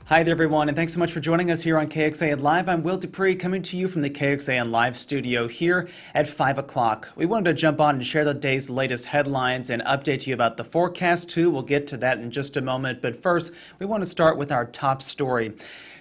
Hi there, everyone, and thanks so much for joining us here on KXAN Live. I'm DuPree, coming to you from the KXAN Live studio here at 5 o'clock. We wanted to jump on and share the day's latest headlines and update you about the forecast, too. We'll get to that in just a moment, but first, we want to start with our top story.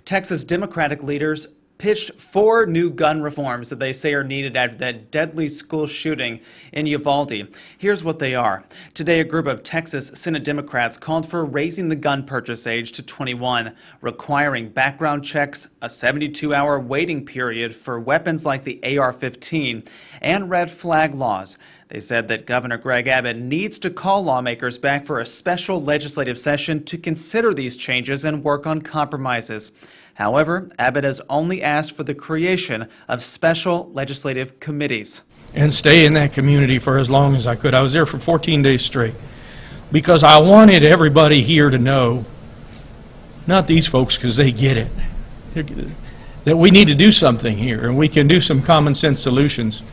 Texas Democratic leaders pitched 4 new gun reforms that they say are needed after that deadly school shooting in Uvalde. Here's what they are. Today, a group of Texas Senate Democrats called for raising the gun purchase age to 21, requiring background checks, a 72-hour waiting period for weapons like the AR-15, and red flag laws. They said that Governor Greg Abbott needs to call lawmakers back for a special legislative session to consider these changes and work on compromises. However, Abbott has only asked for the creation of special legislative committees. And stay in that community for as long as I could. I was there for 14 days straight because I wanted everybody here to know, not these folks because they get it, that we need to do something here and we can do some common sense solutions.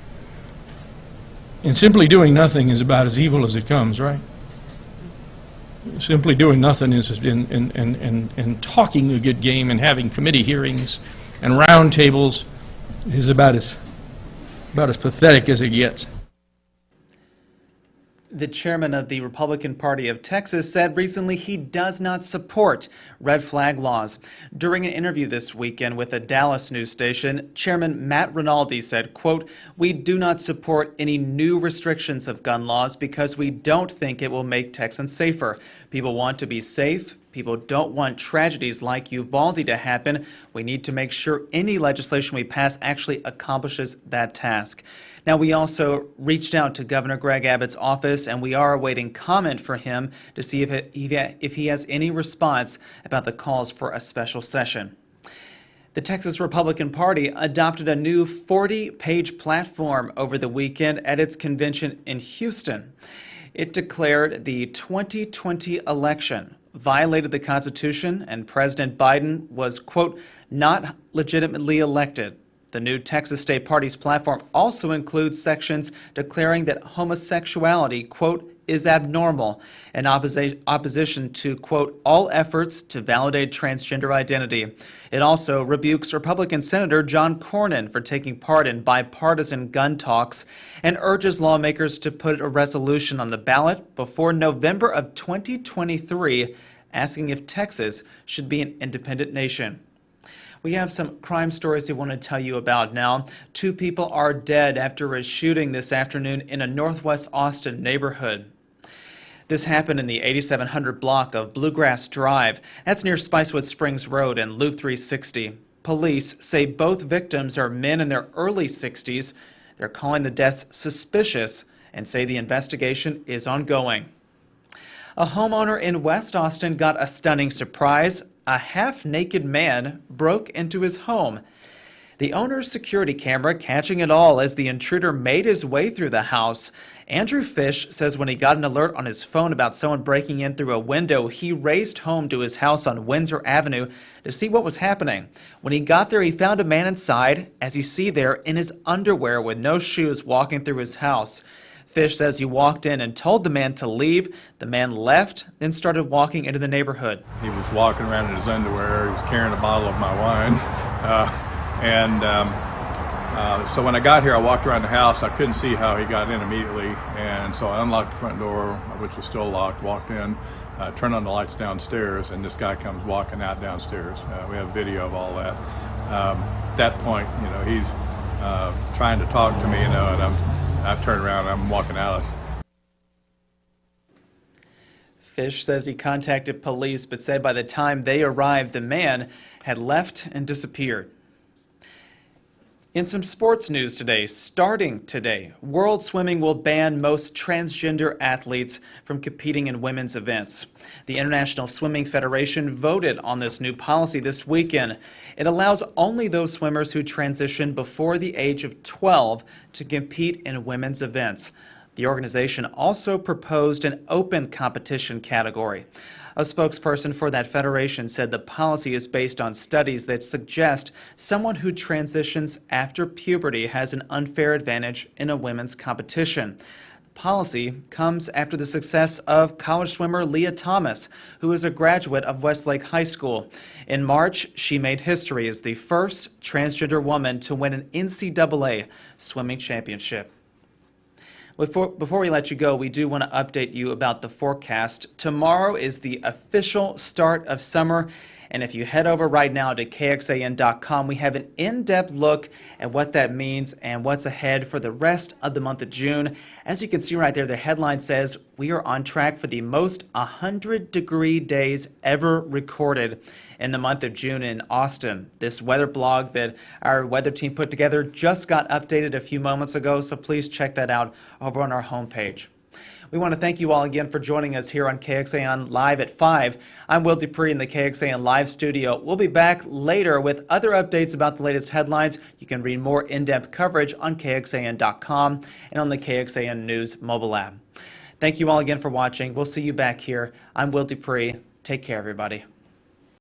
And simply doing nothing is about as evil as it comes, right? Simply doing nothing is and talking a good game and having committee hearings and round tables is about as pathetic as it gets. The chairman of the Republican Party of Texas said recently he does not support red flag laws. During an interview this weekend with a Dallas news station, Chairman Matt Rinaldi said, quote, "We do not support any new restrictions of gun laws because we don't think it will make Texans safer. People want to be safe. People don't want tragedies like Uvalde to happen. We need to make sure any legislation we pass actually accomplishes that task." Now, we also reached out to Governor Greg Abbott's office, and we are awaiting comment for him to see if he has any response about the calls for a special session. The Texas Republican Party adopted a new 40-page platform over the weekend at its convention in Houston. It declared the 2020 election violated the Constitution and President Biden was, quote, not legitimately elected. The new Texas State Party's platform also includes sections declaring that homosexuality, quote, is abnormal, in opposition to, quote, all efforts to validate transgender identity. It also rebukes Republican Senator John Cornyn for taking part in bipartisan gun talks and urges lawmakers to put a resolution on the ballot before November of 2023, asking if Texas should be an independent nation. We have some crime stories we want to tell you about now. 2 people are dead after a shooting this afternoon in a northwest Austin neighborhood. This happened in the 8700 block of Bluegrass Drive. That's near Spicewood Springs Road and Loop 360. Police say both victims are men in their early 60s. They're calling the deaths suspicious and say the investigation is ongoing. A homeowner in West Austin got a stunning surprise. A half-naked man broke into his home. The owner's security camera catching it all as the intruder made his way through the house. Andrew Fish says when he got an alert on his phone about someone breaking in through a window, he raced home to his house on Windsor Avenue to see what was happening. When he got there, he found a man inside, as you see there, in his underwear with no shoes walking through his house. Fish says he walked in and told the man to leave. The man left, then started walking into the neighborhood. He was walking around in his underwear. He was carrying a bottle of my wine. So when I got here, I walked around the house. I couldn't see how he got in immediately. And so I unlocked the front door, which was still locked, walked in, turned on the lights downstairs, and this guy comes walking out downstairs. We have video of all that. At that point, he's trying to talk to me, and I turn around and I'm walking out. Fish says he contacted police, but said by the time they arrived, the man had left and disappeared. In some sports news today, starting today, World Swimming will ban most transgender athletes from competing in women's events. The International Swimming Federation voted on this new policy this weekend. It allows only those swimmers who transition before the age of 12 to compete in women's events. The organization also proposed an open competition category. A spokesperson for that federation said the policy is based on studies that suggest someone who transitions after puberty has an unfair advantage in a women's competition. policy comes after the success of college swimmer Leah Thomas, who is a graduate of Westlake High School. In March, she made history as the first transgender woman to win an NCAA swimming championship. Before we let you go, we do want to update you about the forecast. Tomorrow is the official start of summer, and if you head over right now to KXAN.com, we have an in-depth look at what that means and what's ahead for the rest of the month of June. As you can see right there, the headline says we are on track for the most 100-degree days ever recorded in the month of June in Austin. This weather blog that our weather team put together just got updated a few moments ago, so please check that out over on our homepage. We want to thank you all again for joining us here on KXAN Live at 5. I'm Will DuPree in the KXAN Live studio. We'll be back later with other updates about the latest headlines. You can read more in-depth coverage on KXAN.com and on the KXAN News mobile app. Thank you all again for watching. We'll see you back here. I'm Will DuPree. Take care, everybody.